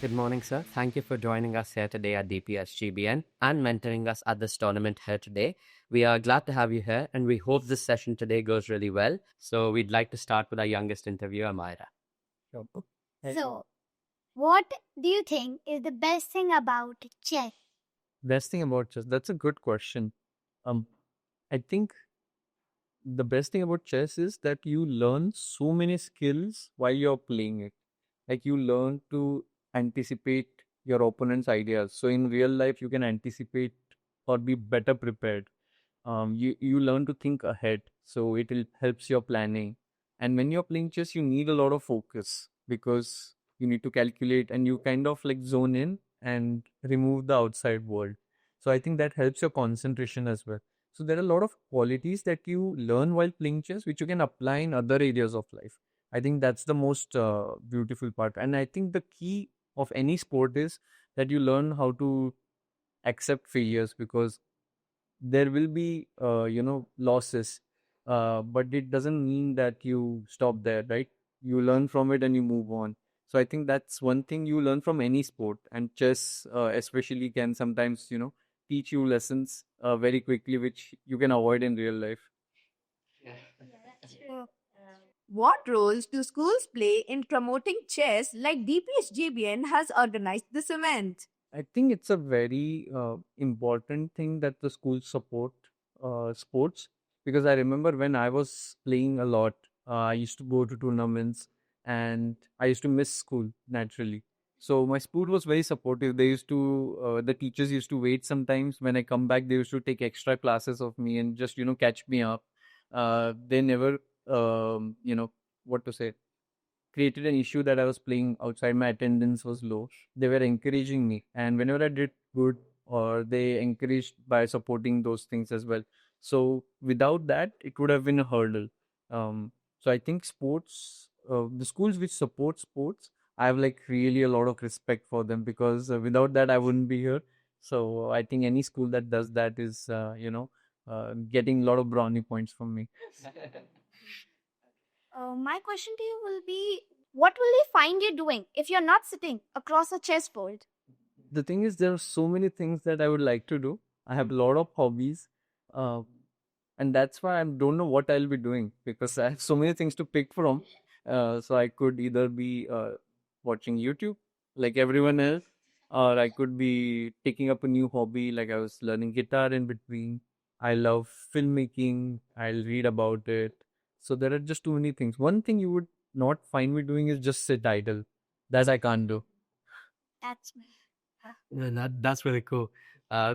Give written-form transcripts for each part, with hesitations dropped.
Good morning, sir. Thank you for joining us here today at DPS GBN and mentoring us at this tournament here today. We are glad to have you here and we hope this session today goes really well. So, we'd like to start with our youngest interviewer, Myra. Sure. So, what do you think is the best thing about chess? Best thing about chess, that's a good question. Um, I think the best thing about chess is that you learn so many skills while you're playing it. Like you learn to anticipate your opponent's ideas. So in real life, you can anticipate or be better prepared. You learn to think ahead, so helps your planning. And when you're playing chess, you need a lot of focus because you need to calculate and you kind of like zone in and remove the outside world. So I think that helps your concentration as well. So there are a lot of qualities that you learn while playing chess, which you can apply in other areas of life. I think that's the most beautiful part. And I think the key of any sport is that you learn how to accept failures because there will be losses, but it doesn't mean that you stop there, right? You learn from it and you move on. So I think that's one thing you learn from any sport, and chess especially can sometimes teach you lessons very quickly which you can avoid in real life. That's true. What roles do schools play in promoting chess like DPS GBN has organized this event? I think it's a very important thing that the schools support sports, because I remember when I was playing a lot, I used to go to tournaments and I used to miss school naturally. So my school was very supportive. The teachers used to wait sometimes when I come back. They used to take extra classes of me and just catch me up. They never, what to say, created an issue that I was playing outside, my attendance was low. They were encouraging me, and whenever I did good, or they encouraged by supporting those things as well. So without that, it would have been a hurdle. So I think the schools which support sports, I have like really a lot of respect for them, because without that, I wouldn't be here. So I think any school that does that is, getting a lot of brownie points from me. My question to you will be, what will they find you doing if you're not sitting across a chessboard? The thing is, there are so many things that I would like to do. I have a lot of hobbies, uh, and that's why I don't know what I'll be doing, because I have so many things to pick from. So I could either be watching YouTube like everyone else, or I could be taking up a new hobby, like I was learning guitar in between. I love filmmaking. I'll read about it. So there are just too many things. One thing you would not find me doing is just sit idle. That I can't do. That's Yeah, that's really cool.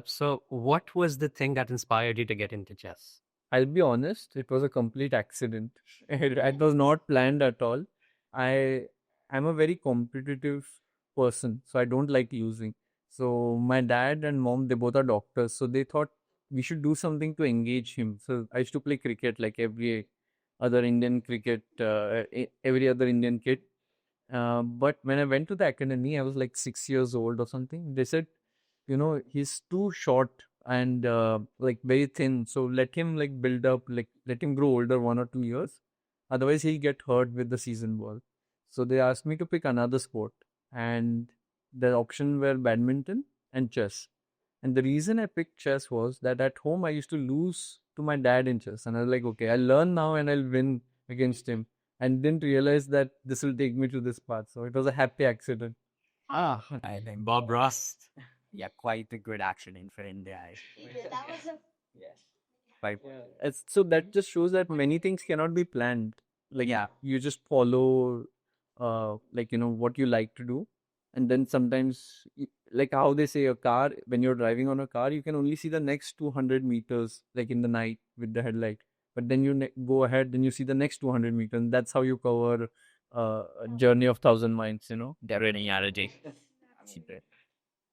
So, what was the thing that inspired you to get into chess? I'll be honest, it was a complete accident. It was not planned at all. I am a very competitive person, so I don't like losing. So my dad and mom, they both are doctors, so they thought we should do something to engage him. So I used to play cricket like every other Indian kid. But when I went to the academy, I was like 6 years old or something. They said, he's too short and like very thin. So let him like build up, like let him grow older 1 or 2 years. Otherwise, he'll get hurt with the season ball. So they asked me to pick another sport, and the option were badminton and chess. And the reason I picked chess was that at home I used to lose to my dad in chess, and I was like, okay, I'll learn now and I'll win against him. And didn't realize that this will take me to this path. So it was a happy accident. Ah, I think Bob Ross. Yeah, quite a good accident for India. that was a Quite, So that just shows that many things cannot be planned. Like yeah, you just follow, like what you like to do, and then sometimes, like how they say a car, when you're driving on a car, you can only see the next 200 meters, like in the night with the headlight. But then you go ahead, then you see the next 200 meters. And that's how you cover a journey of 1,000 miles. definitely analogy.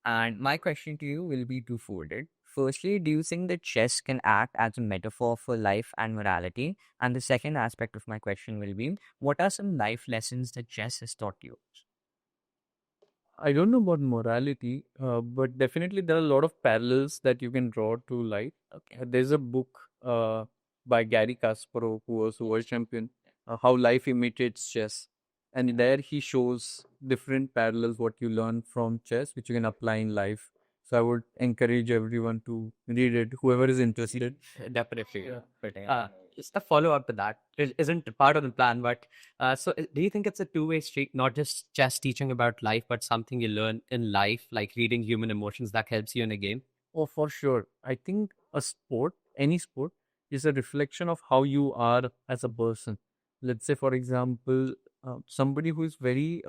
And my question to you will be two-folded. Firstly, do you think that chess can act as a metaphor for life and morality? And the second aspect of my question will be, what are some life lessons that chess has taught you? I don't know about morality, but definitely there are a lot of parallels that you can draw to life. Okay. There's a book by Gary Kasparov, who was world champion, How Life Imitates Chess. And there he shows different parallels what you learn from chess, which you can apply in life. So I would encourage everyone to read it, whoever is interested. Definitely. Yeah. But just a follow up to that. It isn't part of the plan, but do you think it's a two-way street, not just chess teaching about life, but something you learn in life, like reading human emotions that helps you in a game? Oh, for sure. I think a sport, any sport, is a reflection of how you are as a person. Let's say, for example, somebody who is very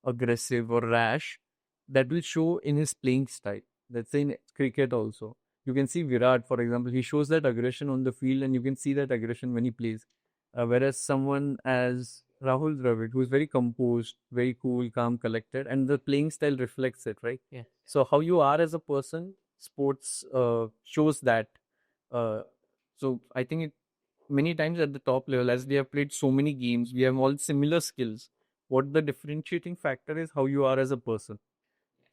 aggressive or rash, that will show in his playing style. Let's say in cricket also. You can see Virat, for example, he shows that aggression on the field and you can see that aggression when he plays. Whereas someone as Rahul Dravid, who is very composed, very cool, calm, collected, and the playing style reflects it, right? Yeah. So how you are as a person, sports shows that. Uh, so I think it many times at the top level, as we have played so many games, we have all similar skills. What the differentiating factor is how you are as a person.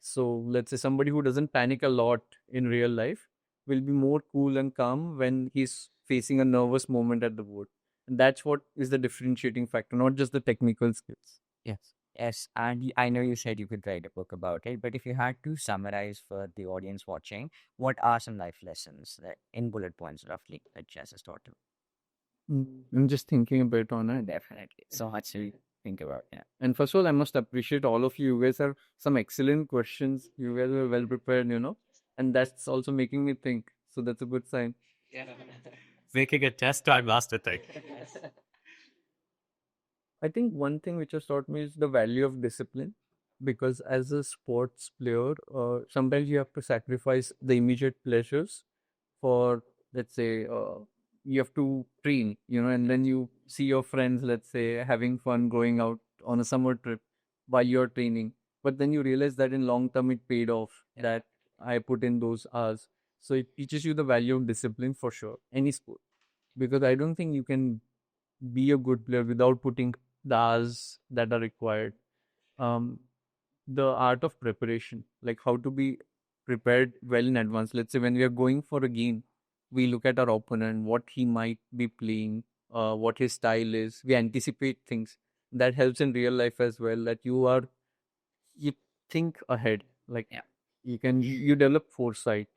So let's say somebody who doesn't panic a lot in real life will be more cool and calm when he's facing a nervous moment at the board. And that's what is the differentiating factor, not just the technical skills. Yes. Yes, and I know you said you could write a book about it, but if you had to summarize for the audience watching, what are some life lessons that, in bullet points roughly, that chess has taught you? I'm just thinking a bit on it. Definitely. So much to think about. Yeah. And first of all, I must appreciate all of you. You guys have some excellent questions. You guys were well prepared, and that's also making me think. So that's a good sign. Making a chess Grandmaster thing. I think one thing which has taught me is the value of discipline because as a sports player, sometimes you have to sacrifice the immediate pleasures for, let's say, you have to train, and then you see your friends, let's say, having fun going out on a summer trip while you're training. But then you realize that in long term it paid off, that I put in those hours. So it teaches you the value of discipline for sure, any sport. Because I don't think you can be a good player without putting the hours that are required. Um, the art of preparation, like how to be prepared well in advance. Let's say when we are going for a game, we look at our opponent, what he might be playing, what his style is. We anticipate things. That helps in real life as well. That you think ahead. Like Yeah. you develop foresight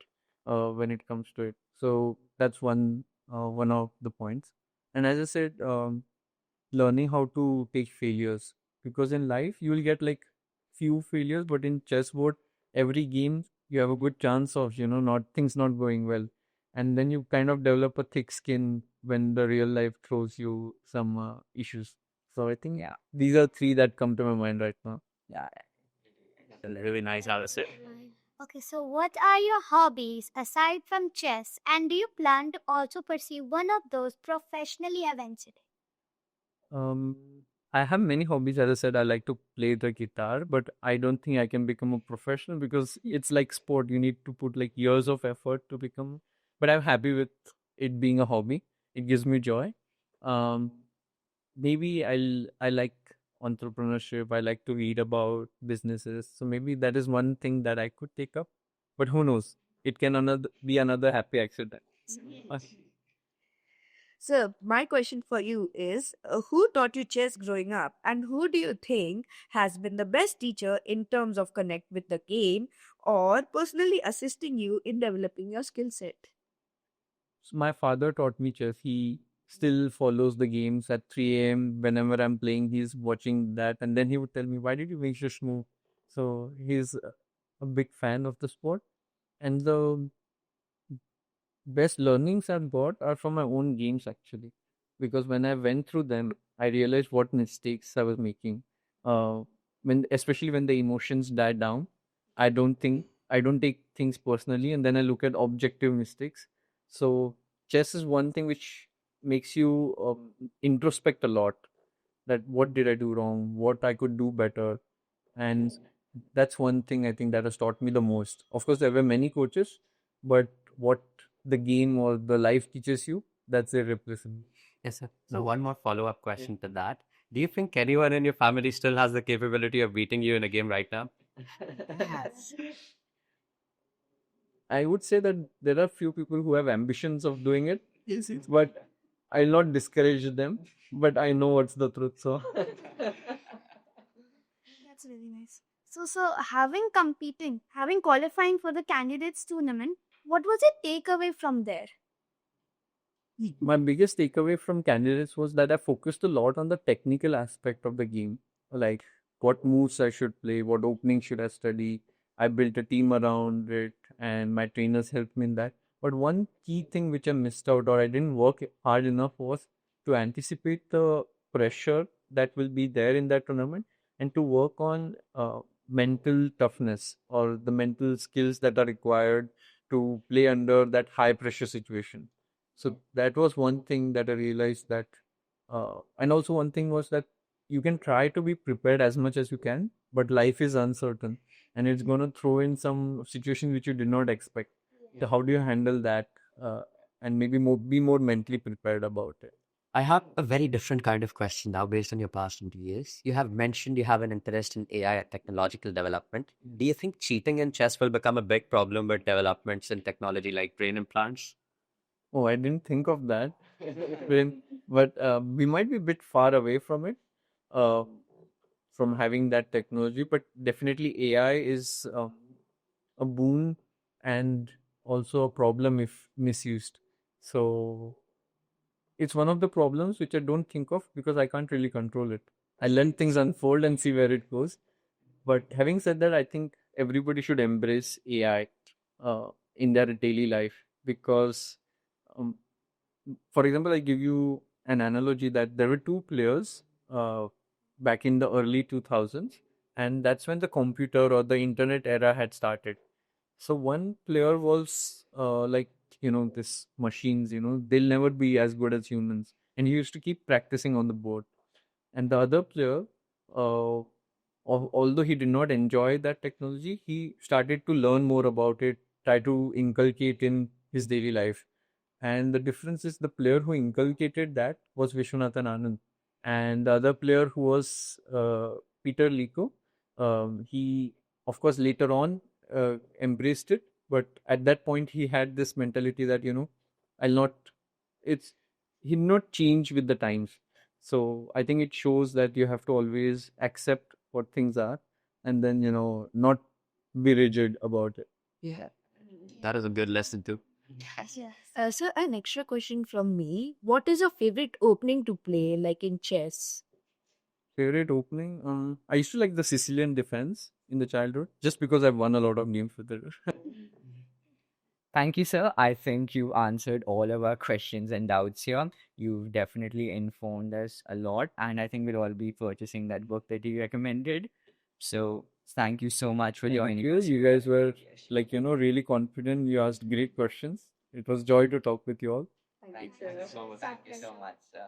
when it comes to it. So that's one of the points. And as I said, learning how to take failures because in life you will get like few failures, but in chessboard every game you have a good chance of not things not going well, and then you kind of develop a thick skin when the real life throws you some issues. So I think Yeah. these are three that come to my mind right now. Yeah. Really nice answer. Okay, so what are your hobbies aside from chess? And do you plan to also pursue one of those professionally eventually? Um, I have many hobbies. As I said, I like to play the guitar, but I don't think I can become a professional because it's like sport. You need to put like years of effort to become. But I'm happy with it being a hobby. It gives me joy. Um, maybe I like entrepreneurship. I like to read about businesses. So maybe that is one thing that I could take up. But who knows? It can be another happy accident. So, my question for you is who taught you chess growing up, and who do you think has been the best teacher in terms of connect with the game or personally assisting you in developing your skill set? So my father taught me chess. He still follows the games at 3 a.m. Whenever I'm playing, he's watching that. And then he would tell me, why did you make this move? So he's a big fan of the sport. And the best learnings I've got are from my own games actually. Because when I went through them, I realized what mistakes I was making. Uh, especially when the emotions die down, I don't take things personally, and then I look at objective mistakes. So chess is one thing which makes you introspect a lot. That what did I do wrong? What I could do better, and that's one thing I think that has taught me the most. Of course, there were many coaches, but what the game or the life teaches you, that's irreplaceable. Yes, sir. So one more follow-up question to that. Do you think anyone in your family still has the capability of beating you in a game right now? I would say that there are few people who have ambitions of doing it. Yes, but I'll not discourage them. But I know what's the truth. So That's really nice. So having qualifying for the candidates tournament, what was your takeaway from there? My biggest takeaway from candidates was that I focused a lot on the technical aspect of the game, like what moves I should play, what opening should I study. I built a team around it, and my trainers helped me in that. But one key thing which I missed out or I didn't work hard enough was to anticipate the pressure that will be there in that tournament and to work on mental toughness or the mental skills that are required to play under that high pressure situation. So that was one thing that I realized that, and also one thing was that you can try to be prepared as much as you can, but life is uncertain and it's going to throw in some situation which you did not expect. So how do you handle that, and maybe be more mentally prepared about it? I have a very different kind of question now based on your past interviews. You have mentioned you have an interest in AI and technological development. Do you think cheating in chess will become a big problem with developments in technology like brain implants? Oh, I didn't think of that. But we might be a bit far away from it, uh, from having that technology. But definitely AI is a boon and also a problem if misused. So it's one of the problems which I don't think of because I can't really control it. I let things unfold and see where it goes. But having said that, I think everybody should embrace AI in their daily life because, um, for example, I give you an analogy that there were two players back in the early 2000s, and that's when the computer or the internet era had started. So one player was like, this machines, they'll never be as good as humans. And he used to keep practicing on the board. And the other player, although he did not enjoy that technology, he started to learn more about it, try to inculcate in his daily life. And the difference is the player who inculcated that was Vishwanathan Anand. And the other player who was Peter Liko, he, of course, later on embraced it. But at that point, he had this mentality that, I'll not, it's, he did not change with the times. So I think it shows that you have to always accept what things are and then, not be rigid about it. Yeah. That is a good lesson too. Yes. So, an extra question from me. What is your favorite opening to play, like in chess? Favorite opening? I used to like the Sicilian defense in the childhood just because I've won a lot of games with it. Thank you, sir. I think you answered all of our questions and doubts here. You've definitely informed us a lot, and I think we'll all be purchasing that book that you recommended. So, thank you so much for Thank joining you. us. You guys were like, really confident. You asked great questions. It was joy to talk with you all. Thank you so much, sir.